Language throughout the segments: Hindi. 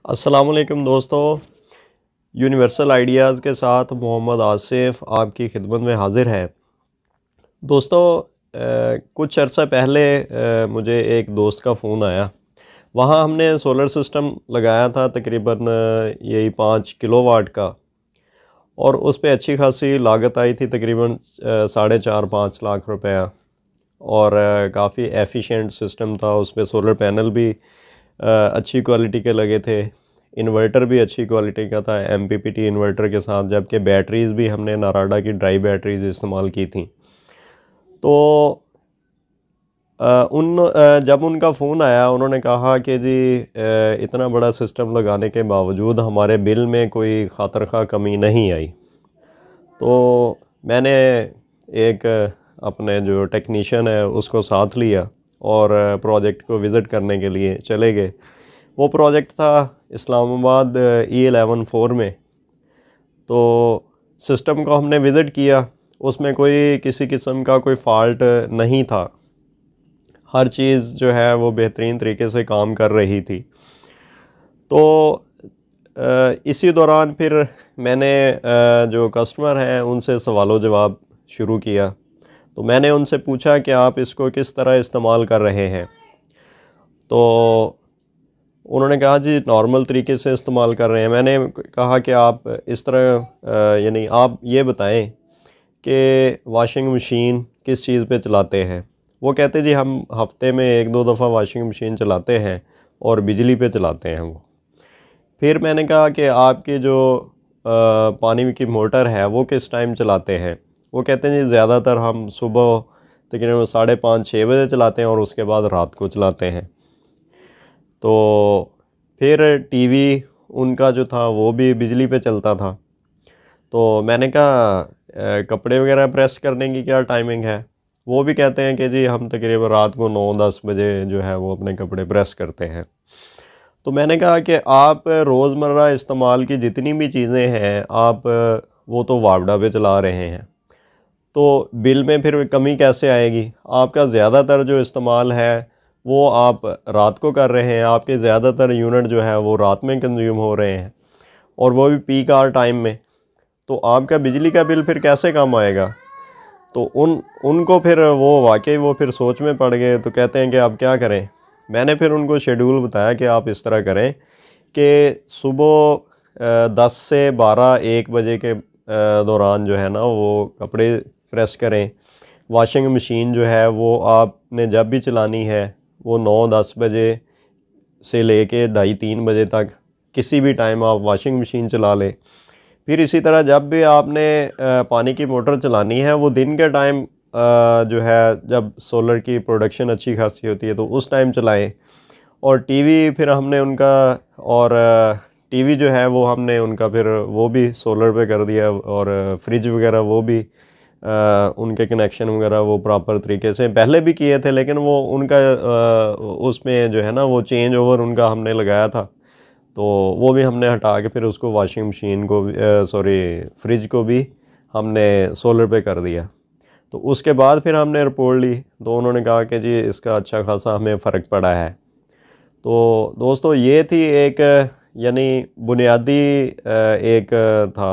अस्सलाम वालेकुम दोस्तों, यूनिवर्सल आइडियाज़ के साथ मोहम्मद आसिफ आपकी खिदमत में हाज़िर है। दोस्तों, कुछ अर्सा पहले मुझे एक दोस्त का फ़ोन आया। वहाँ हमने सोलर सिस्टम लगाया था तकरीबन यही 5 किलोवाट का, और उस पे अच्छी खासी लागत आई थी, तकरीबन 4.5-5 लाख रुपया। और काफ़ी एफिशिएंट सिस्टम था। उस पे सोलर पैनल भी अच्छी क्वालिटी के लगे थे, इन्वर्टर भी अच्छी क्वालिटी का था एमपीपीटी इन्वर्टर के साथ, जबकि बैटरीज़ भी हमने नाराडा की ड्राई बैटरीज़ इस्तेमाल की थी। तो जब उनका फ़ोन आया, उन्होंने कहा कि जी इतना बड़ा सिस्टम लगाने के बावजूद हमारे बिल में कोई खातर-खा कमी नहीं आई। तो मैंने एक अपने जो टेक्नीशियन है उसको साथ लिया और प्रोजेक्ट को विज़िट करने के लिए चले गए। वो प्रोजेक्ट था इस्लामाबाद E11 4 में। तो सिस्टम को हमने विज़िट किया, उसमें कोई किसी किस्म का कोई फ़ाल्ट नहीं था। हर चीज़ जो है वो बेहतरीन तरीके से काम कर रही थी। तो इसी दौरान फिर मैंने जो कस्टमर हैं उनसे सवालो जवाब शुरू किया। तो मैंने उनसे पूछा कि आप इसको किस तरह इस्तेमाल कर रहे हैं। तो उन्होंने कहा जी नॉर्मल तरीके से इस्तेमाल कर रहे हैं। मैंने कहा कि आप इस तरह यानी आप ये बताएं कि वॉशिंग मशीन किस चीज़ पे चलाते हैं। वो कहते जी हम हफ़्ते में 1-2 दफ़ा वॉशिंग मशीन चलाते हैं और बिजली पे चलाते हैं वो। फिर मैंने कहा कि आपकी जो पानी की मोटर है वो किस टाइम चलाते हैं। वो कहते हैं जी ज़्यादातर हम सुबह तकरीबन 5:30-6 बजे चलाते हैं और उसके बाद रात को चलाते हैं। तो फिर टीवी उनका जो था वो भी बिजली पे चलता था। तो मैंने कहा कपड़े वगैरह प्रेस करने की क्या टाइमिंग है। वो भी कहते हैं कि जी हम तकरीबन रात को 9-10 बजे जो है वो अपने कपड़े प्रेस करते हैं। तो मैंने कहा कि आप रोज़मर्रा इस्तेमाल की जितनी भी चीज़ें हैं आप वो तो वापडा पे चला रहे हैं, तो बिल में फिर कमी कैसे आएगी। आपका ज़्यादातर जो इस्तेमाल है वो आप रात को कर रहे हैं, आपके ज़्यादातर यूनिट जो है वो रात में कंज्यूम हो रहे हैं, और वो भी पीक आवर टाइम में। तो आपका बिजली का बिल फिर कैसे कम आएगा। तो उनको फिर वो वाकई वो फिर सोच में पड़ गए। तो कहते हैं कि आप क्या करें। मैंने फिर उनको शेड्यूल बताया कि आप इस तरह करें कि सुबह 10 से 12-1 बजे के दौरान जो है ना वो कपड़े प्रेस करें। वॉशिंग मशीन जो है वो आपने जब भी चलानी है वो 9-10 बजे से लेके 2:30-3 बजे तक किसी भी टाइम आप वॉशिंग मशीन चला लें। फिर इसी तरह जब भी आपने पानी की मोटर चलानी है वो दिन के टाइम जो है जब सोलर की प्रोडक्शन अच्छी खासी होती है तो उस टाइम चलाएं। और टीवी फिर हमने उनका और टीवी जो है वो हमने उनका फिर वो भी सोलर पे कर दिया, और फ्रिज वगैरह वो भी उनके कनेक्शन वगैरह वो प्रॉपर तरीके से पहले भी किए थे, लेकिन वो उनका उसमें जो है ना वो चेंज ओवर उनका हमने लगाया था। तो वो भी हमने हटा के फिर उसको वॉशिंग मशीन को फ्रिज को भी हमने सोलर पे कर दिया। तो उसके बाद फिर हमने रिपोर्ट ली तो उन्होंने कहा कि जी इसका अच्छा खासा हमें फ़र्क पड़ा है। तो दोस्तों ये थी एक यानी बुनियादी एक था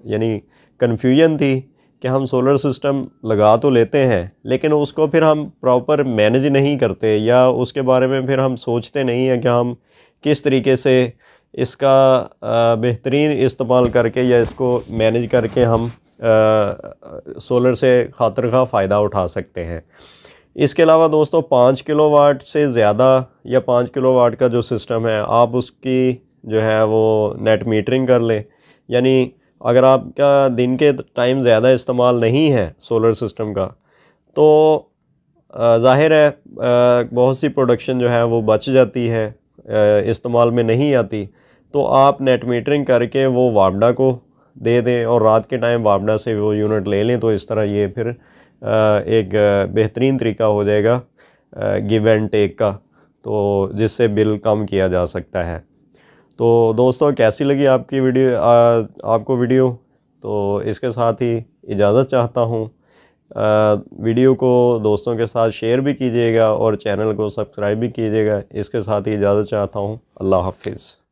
यानी कन्फ्यूजन थी कि हम सोलर सिस्टम लगा तो लेते हैं लेकिन उसको फिर हम प्रॉपर मैनेज नहीं करते, या उसके बारे में फिर हम सोचते नहीं हैं कि हम किस तरीके से इसका बेहतरीन इस्तेमाल करके या इसको मैनेज करके हम सोलर से खातिर-खा फ़ायदा उठा सकते हैं। इसके अलावा दोस्तों 5 किलोवाट से ज़्यादा या 5 किलोवाट का जो सिस्टम है आप उसकी जो है वो नेट मीटरिंग कर लें। यानी अगर आपका दिन के टाइम ज़्यादा इस्तेमाल नहीं है सोलर सिस्टम का तो ज़ाहिर है बहुत सी प्रोडक्शन जो है वो बच जाती है, इस्तेमाल में नहीं आती। तो आप नेट मीटरिंग करके वो वापडा को दे दें और रात के टाइम वापडा से वो यूनिट ले लें। तो इस तरह ये फिर एक बेहतरीन तरीका हो जाएगा गिव एंड टेक का, तो जिससे बिल कम किया जा सकता है। तो दोस्तों कैसी लगी आपकी वीडियो आपको वीडियो, तो इसके साथ ही इजाज़त चाहता हूँ। वीडियो को दोस्तों के साथ शेयर भी कीजिएगा और चैनल को सब्सक्राइब भी कीजिएगा। इसके साथ ही इजाज़त चाहता हूँ। अल्लाह हाफ़िज़।